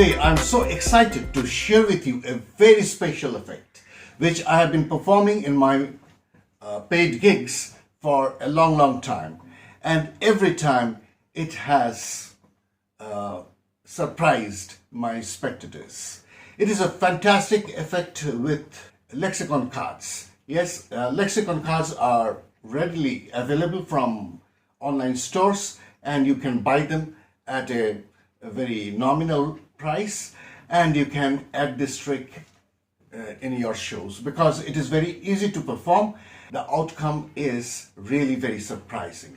today I'm so excited to share with you a very special effect which I have been performing in my paid gigs for a long time, and every time it has surprised my spectators. It is a fantastic effect with lexicon cards. Yes, lexicon cards are readily available from online stores and you can buy them at a very nominal price, and you can add this trick in your shows because it is very easy to perform. The outcome is really very surprising.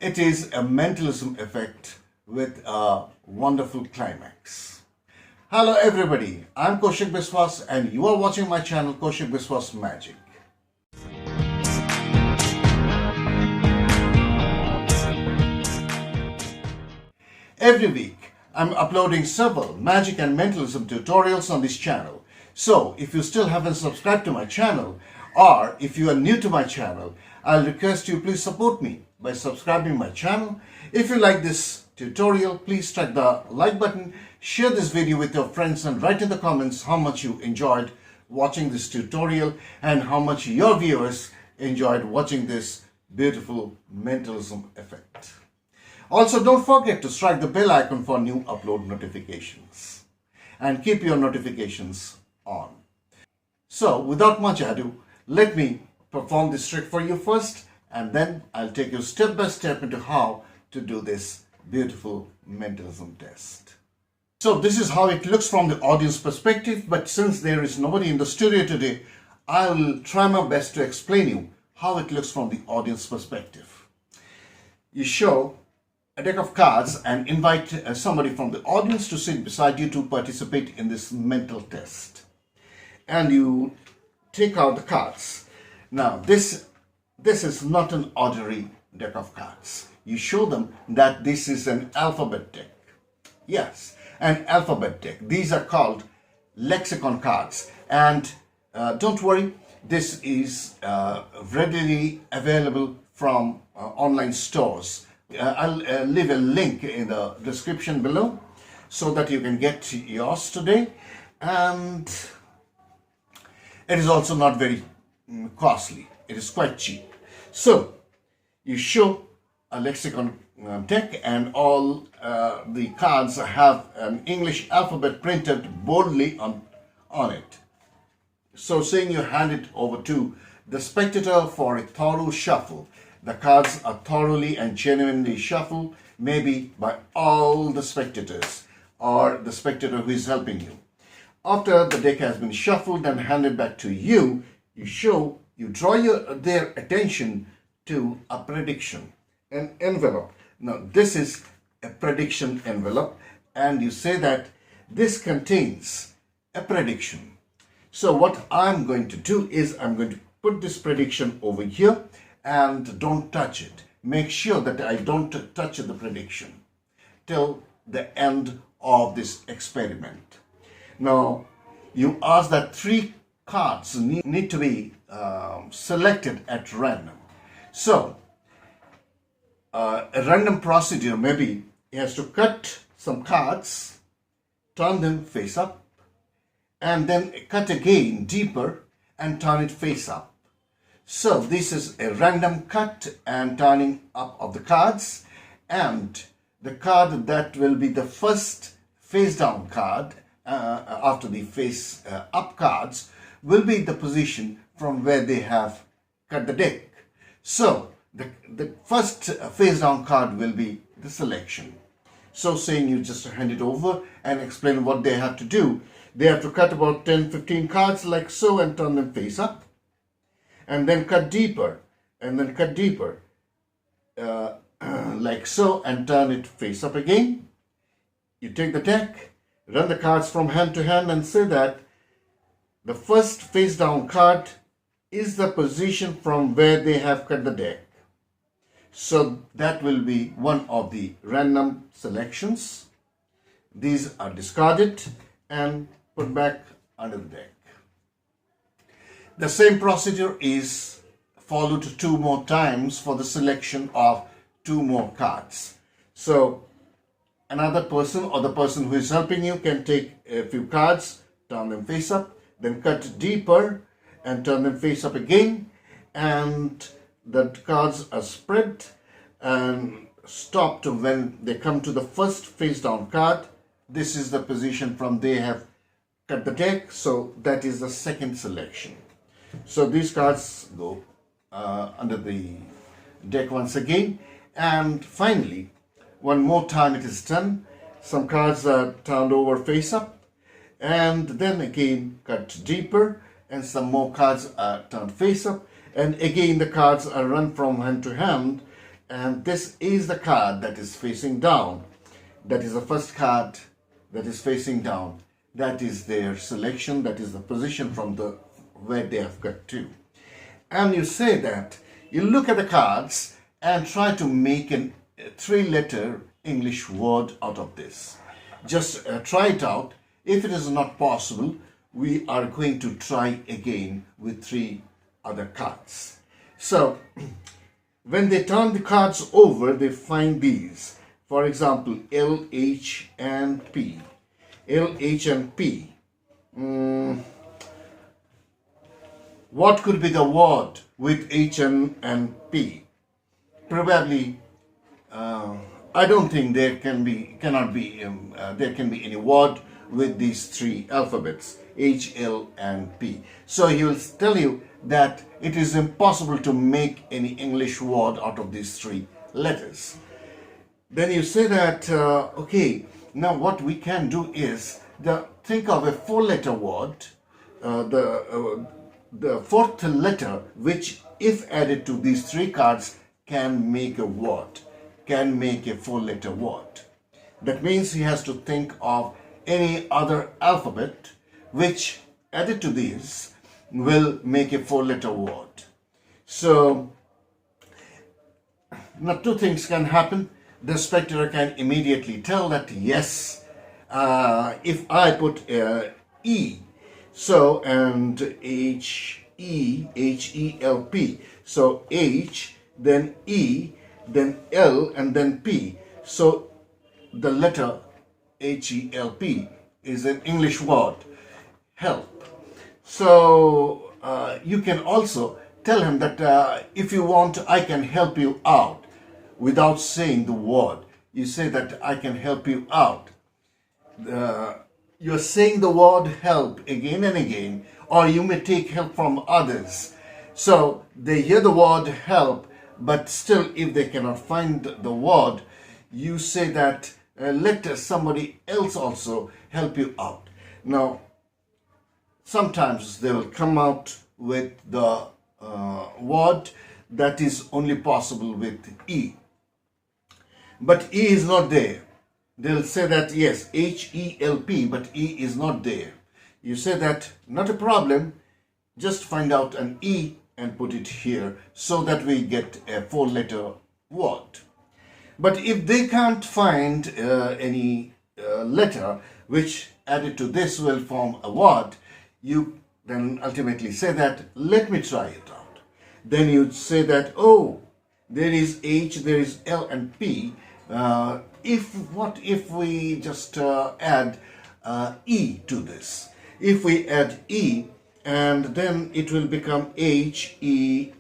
It is a mentalism effect with a wonderful climax. Hello everybody, I'm Kaushik Biswas and you are watching my channel Kaushik Biswas Magic. Every week I'm uploading several magic and mentalism tutorials on this channel. So if you still haven't subscribed to my channel, or if you are new to my channel, I'll request you please support me by subscribing my channel. If you like this tutorial, please strike the like button, share this video with your friends and write in the comments how much you enjoyed watching this tutorial and how much your viewers enjoyed watching this beautiful mentalism effect. Also, don't forget to strike the bell icon for new upload notifications and keep your notifications on. So, without much ado, let me perform this trick for you first, and then I'll take you step by step into how to do this beautiful mentalism test. So, this is how it looks from the audience perspective, but since there is nobody in the studio today, I'll try my best to explain you how it looks from the audience perspective. You show a deck of cards and invite somebody from the audience to sit beside you to participate in this mental test. And you take out the cards. Now this is not an ordinary deck of cards. You show them that this is an alphabet deck. Yes, an alphabet deck. These are called lexicon cards, and don't worry, this is readily available from online stores. I'll leave a link in the description below so that you can get yours today, and it is also not very costly. It is quite cheap. So you show a lexicon deck and all the cards have an English alphabet printed boldly on it. So saying you hand it over to the spectator for a thorough shuffle. The cards are thoroughly and genuinely shuffled, maybe by all the spectators or the spectator who is helping you. After the deck has been shuffled and handed back to you, you draw their attention to a prediction, an envelope. Now this is a prediction envelope, and you say that this contains a prediction. So what I'm going to do is I'm going to put this prediction over here, and don't touch it. Make sure that I don't touch the prediction till the end of this experiment. Now, you ask that 3 cards need to be selected at random. So, a random procedure maybe he has to cut some cards, turn them face up, and then cut again deeper and turn it face up. So this is a random cut and turning up of the cards, and the card that will be the first face down card after the face up cards will be the position from where they have cut the deck. So the first face down card will be the selection. So saying you just hand it over and explain what they have to do. They have to cut about 10-15 cards like so and turn them face up. And then cut deeper, and then cut deeper, like so, and turn it face up again. You take the deck, run the cards from hand to hand, and say that the first face down card is the position from where they have cut the deck. So that will be one of the random selections. These are discarded and put back under the deck. The same procedure is followed 2 more times for the selection of 2 more cards. So another person or the person who is helping you can take a few cards, turn them face up, then cut deeper and turn them face up again, and the cards are spread and stopped when they come to the first face down card. This is the position from they have cut the deck, so that is the second selection. So these cards go under the deck once again, and finally one more time it is done. Some cards are turned over face up and then again cut deeper, and some more cards are turned face up, and again the cards are run from hand to hand, and this is the card that is facing down. That is the first card that is facing down. That is their selection, that is the position from the where they have cut to. And you say that you look at the cards and try to make a three-letter English word out of this. Just try it out. If it is not possible, we are going to try again with three other cards. So when they turn the cards over, they find these. For example, L, H and P. L, H and P. What could be the word with H and P? Probably, I don't think there can be any word with these three alphabets, H, L and P. So he will tell you that it is impossible to make any English word out of these three letters. Then you say that, okay, now what we can do is think of a four-letter word, the fourth letter, which if added to these three cards can make a word, can make a four-letter word. That means he has to think of any other alphabet which added to these will make a four-letter word. So now two things can happen. The spectator can immediately tell that yes, if I put E, so and H-E-L-P, so H, then E, then L, and then P. So the letter H-E-L-P is an English word, help. So you can also tell him that if you want, I can help you out without saying the word. You say that I can help you out. You're saying the word help again and again, or you may take help from others. So they hear the word help, but still if they cannot find the word, you say that let somebody else also help you out. Now, sometimes they will come out with the word that is only possible with E. But E is not there. They'll say that yes, H-E-L-P, but E is not there. You say that not a problem, just find out an E and put it here so that we get a four-letter word. But if they can't find any letter which added to this will form a word, you then ultimately say that let me try it out. Then you say that, oh, there is H, there is L and P. What if we just add E to this? If we add E, and then it will become H-E-L-P.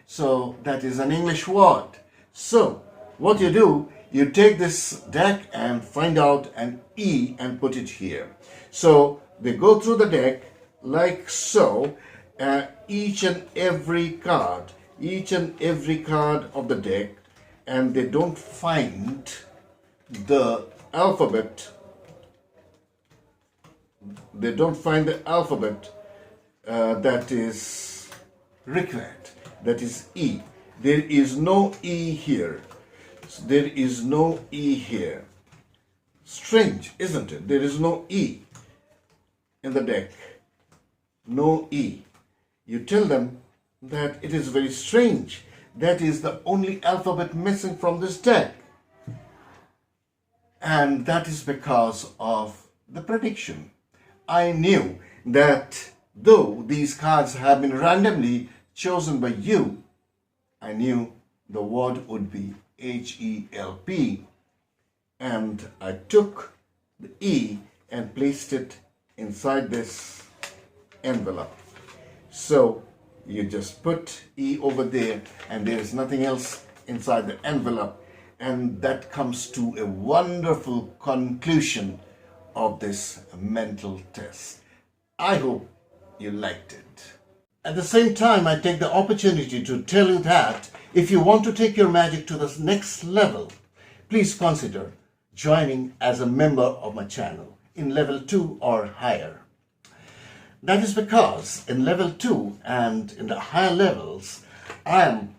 So that is an English word. So what you do, you take this deck and find out an E and put it here. So they go through the deck like so, each and every card of the deck, and they don't find the alphabet. They don't find the alphabet that is required, that is E. There is no E here. There is no E here. Strange, isn't it? There is no E in the deck. No E. You tell them that it is very strange. That is the only alphabet missing from this deck. And that is because of the prediction. I knew that though these cards have been randomly chosen by you, I knew the word would be H-E-L-P. and I took the E and placed it inside this envelope. So you just put E over there and there is nothing else inside the envelope, and that comes to a wonderful conclusion of this mental test. I hope you liked it. At the same time, I take the opportunity to tell you that if you want to take your magic to the next level, please consider joining as a member of my channel in level 2 or higher. That is because in level 2 and in the higher levels, I am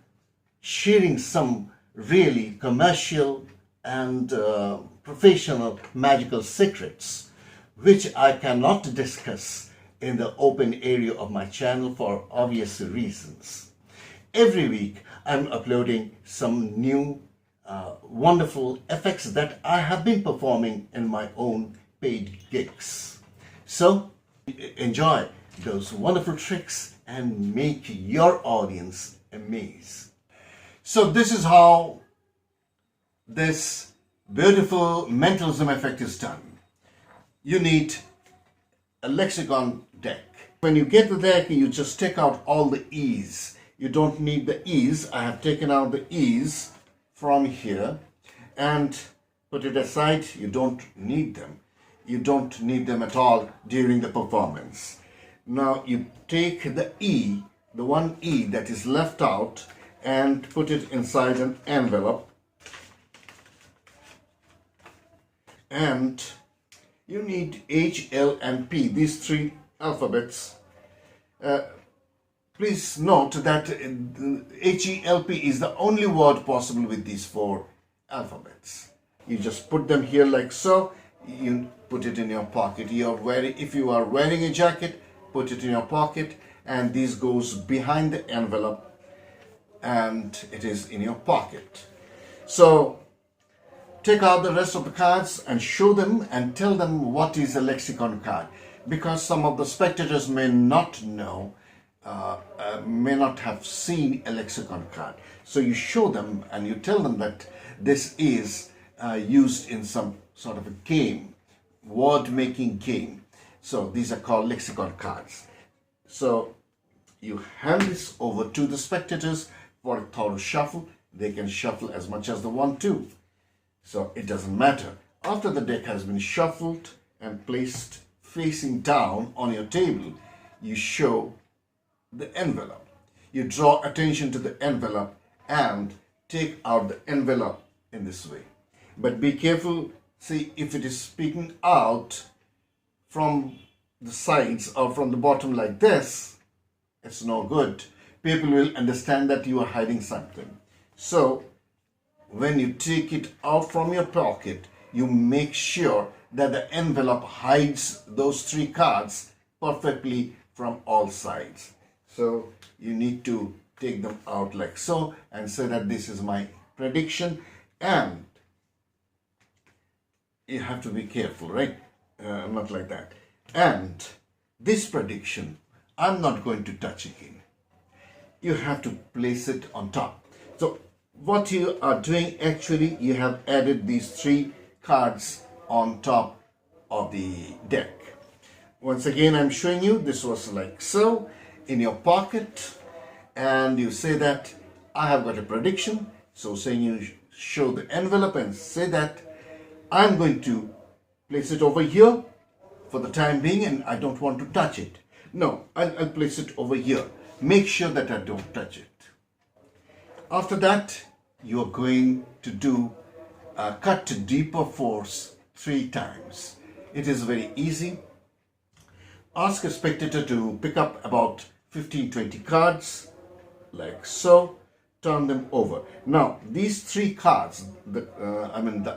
sharing some really commercial and professional magical secrets which I cannot discuss in the open area of my channel for obvious reasons. Every week I'm uploading some new wonderful effects that I have been performing in my own paid gigs. So enjoy those wonderful tricks and make your audience amazed. So this is how this beautiful mentalism effect is done. You need a lexicon deck. When you get the deck, you just take out all the E's. You don't need the E's. I have taken out the E's from here and put it aside. You don't need them. You don't need them at all during the performance. Now you take the E, the one E that is left out, and put it inside an envelope. And you need H, L, and P, these three alphabets. Please note that H-E-L-P is the only word possible with these four alphabets. You just put them here like so. You put it in your pocket. If you are wearing a jacket, put it in your pocket, and this goes behind the envelope and it is in your pocket. So take out the rest of the cards and show them and tell them what is a lexicon card, because some of the spectators may not know, may not have seen a lexicon card. So you show them and you tell them that this is used in some sort of a game, word making game. So these are called lexicon cards. So you hand this over to the spectators for a thorough shuffle. They can shuffle as much as they want to. So it doesn't matter. After the deck has been shuffled and placed facing down on your table, you show the envelope. You draw attention to the envelope and take out the envelope in this way. But be careful. See, if it is speaking out from the sides or from the bottom like this, it's no good. People will understand that you are hiding something. So when you take it out from your pocket, you make sure that the envelope hides those three cards perfectly from all sides. So you need to take them out like so and say that this is my prediction, and you have to be careful, right? Not like that. And this prediction, I'm not going to touch again. You have to place it on top. So what you are doing, actually, you have added these three cards on top of the deck. Once again, I'm showing you, this was like so in your pocket, and you say that I have got a prediction. So saying, you show the envelope and say that I'm going to place it over here for the time being, and I don't want to touch it. No, I'll place it over here. Make sure that I don't touch it. After that, you are going to do a cut to deeper force 3 times. It is very easy. Ask a spectator to pick up about 15-20 cards like so. Turn them over. Now these 3 cards, the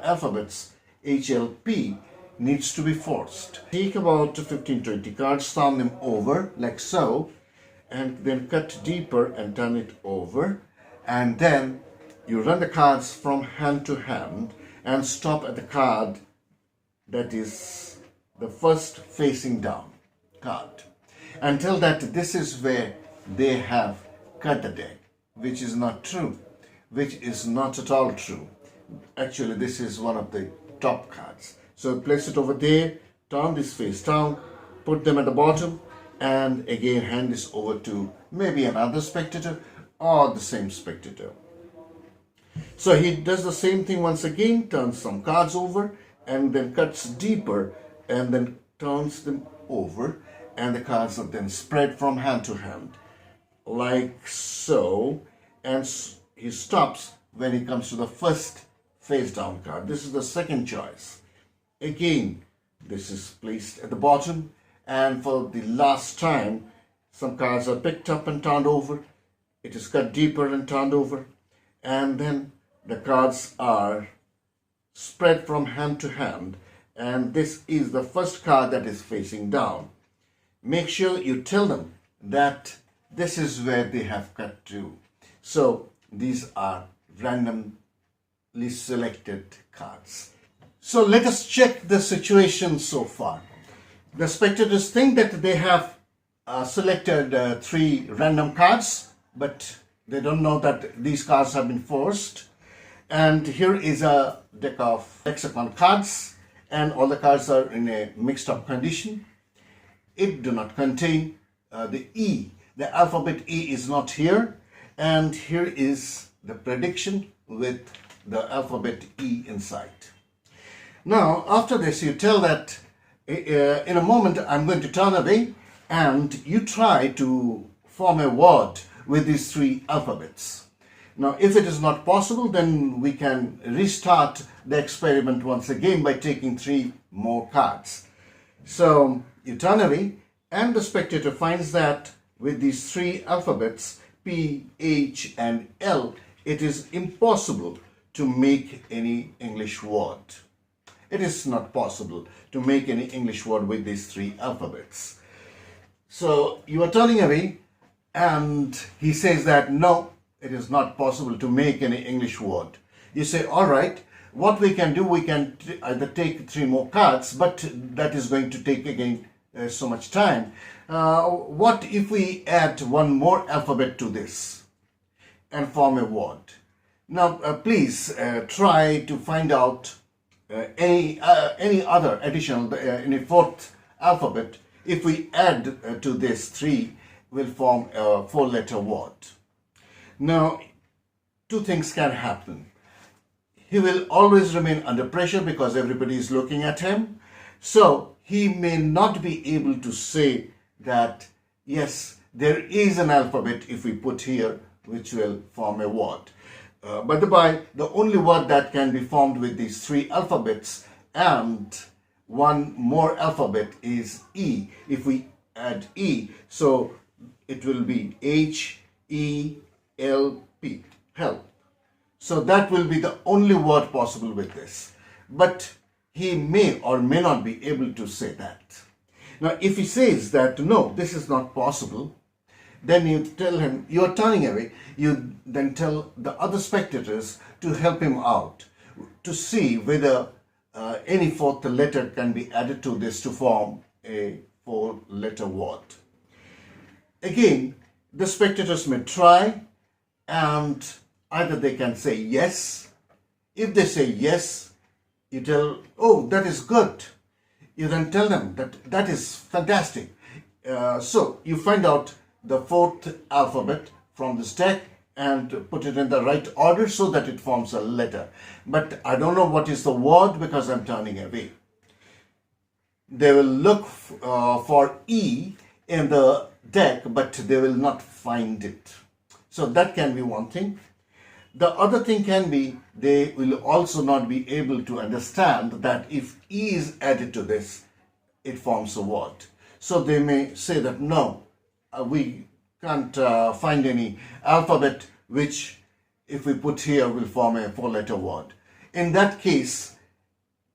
alphabets HLP, needs to be forced. Take about 15-20 cards, turn them over like so, and then cut deeper and turn it over, and then you run the cards from hand to hand and stop at the card that is the first facing down card, and tell that this is where they have cut the deck, which is not true, which is not at all true. Actually, this is one of the top cards. So place it over there, turn this face down, put them at the bottom, and again hand this over to maybe another spectator or the same spectator. So he does the same thing once again, turns some cards over and then cuts deeper and then turns them over, and the cards are then spread from hand to hand like so, and he stops when he comes to the first face down card. This is the second choice. Again, this is placed at the bottom, and for the last time some cards are picked up and turned over. It is cut deeper and turned over, and then the cards are spread from hand to hand, and this is the first card that is facing down. Make sure you tell them that this is where they have cut to. So these are randomly selected cards. So let us check the situation so far. The spectators think that they have selected 3 random cards, but they don't know that these cards have been forced. And here is a deck of hexagon cards, and all the cards are in a mixed up condition. It do not contain the E. The alphabet E is not here, and here is the prediction with the alphabet E inside. Now after this you tell that in a moment I'm going to turn away and you try to form a word with these 3 alphabets. Now if it is not possible, then we can restart the experiment once again by taking 3 more cards. So you turn away and the spectator finds that with these 3 alphabets P, H and L, it is impossible to make any English word. It is not possible to make any English word with these 3 alphabets. So you are turning away and he says that no, it is not possible to make any English word. You say, all right, what we can do, we can either take 3 more cards, but that is going to take again so much time. What if we add 1 more alphabet to this and form a word? Now please try to find out any other additional, any 4th alphabet. If we add to this 3, will form a 4-letter word. Now 2 things can happen. He will always remain under pressure because everybody is looking at him. So he may not be able to say that yes, there is an alphabet if we put here which will form a word. By the by, the only word that can be formed with these 3 alphabets and 1 more alphabet is E. If we add E, so it will be H-E-L-P, help. So that will be the only word possible with this. But he may or may not be able to say that. Now if he says that no, this is not possible, then you tell him, you are turning away, you then tell the other spectators to help him out, to see whether any 4th letter can be added to this to form a 4-letter word. Again, the spectators may try, and either they can say yes. If they say yes, you tell, oh, that is good. You then tell them that that is fantastic. So you find out the 4th alphabet from this deck and put it in the right order so that it forms a letter. But I don't know what is the word because I'm turning away. They will look for E in the deck, but they will not find it. So that can be one thing. The other thing can be they will also not be able to understand that if E is added to this, it forms a word. So they may say that no, we can't find any alphabet which if we put here will form a 4-letter word. In that case,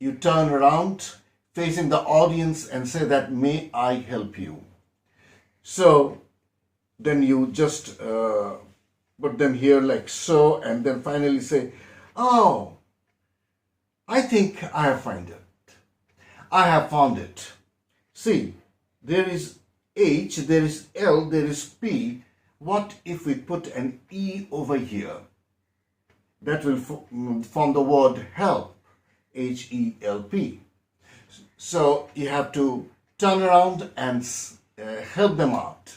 you turn around facing the audience and say that may I help you. So then you just put them here like so, and then finally say, oh, I think I have found it. I have found it. See, there is H, there is L, there is P. What if we put an E over here? That will form the word help. HELP. So you have to turn around and help them out.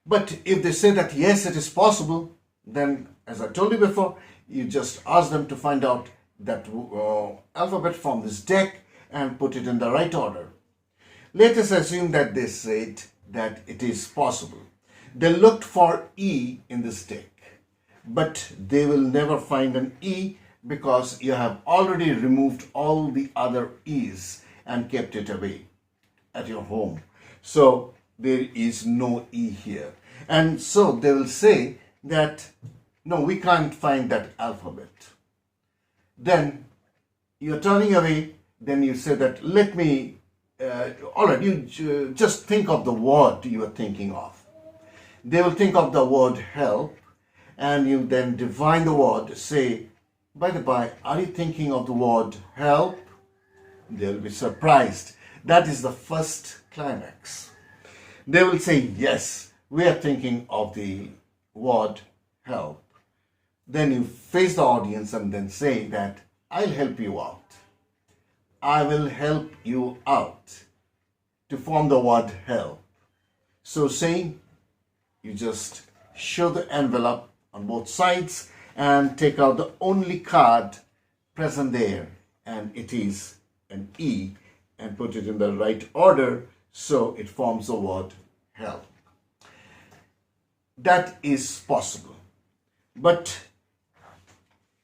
But if they say that yes, it is possible, then as I told you before, you just ask them to find out that alphabet from this deck and put it in the right order. Let us assume that they said that it is possible. They looked for E in this deck, but they will never find an E because you have already removed all the other E's and kept it away at your home. So there is no E here. And so they will say that, no, we can't find that alphabet. Then you're turning away, then you say that, let me, all right, you just think of the word you are thinking of. They will think of the word help, and you then define the word, say, by the by, are you thinking of the word help? They'll be surprised. That is the first climax. They will say, yes, we are thinking of the word help. Then you face the audience and then say that, I'll help you out. I will help you out to form the word help. So saying, you just show the envelope on both sides and take out the only card present there, and it is an E, and put it in the right order so it forms the word help. That is possible. But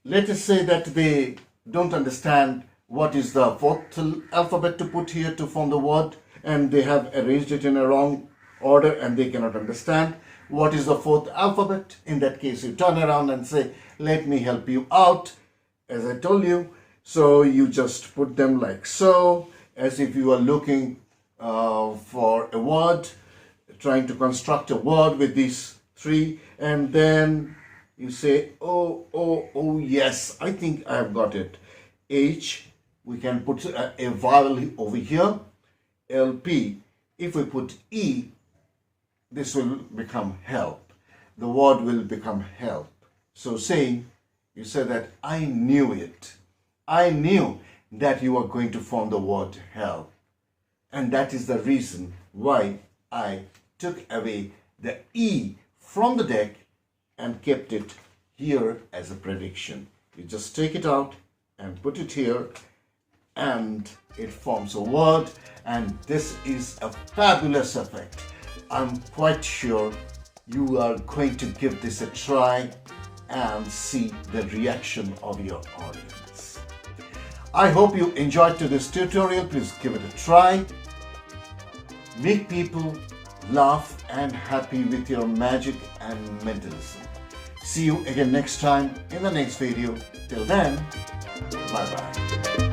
let us say that they don't understand what is the fourth alphabet to put here to form the word, and they have arranged it in a wrong order and they cannot understand what is the fourth alphabet. In that case, you turn around and say, let me help you out, as I told you. So you just put them like so, as if you are looking for a word, trying to construct a word with these three, and then you say, oh, yes, I think I have got it. H, we can put a vowel over here. LP, if we put E, this will become help. The word will become help. So saying, you say that I knew it. I knew that you are going to form the word help. And that is the reason why I took away the E from the deck and kept it here as a prediction. You just take it out and put it here, and it forms a word, and this is a fabulous effect. I'm quite sure you are going to give this a try and see the reaction of your audience. I hope you enjoyed today's tutorial. Please give it a try. Make people laugh and happy with your magic and mentalism. See you again next time in the next video. Till then, bye-bye.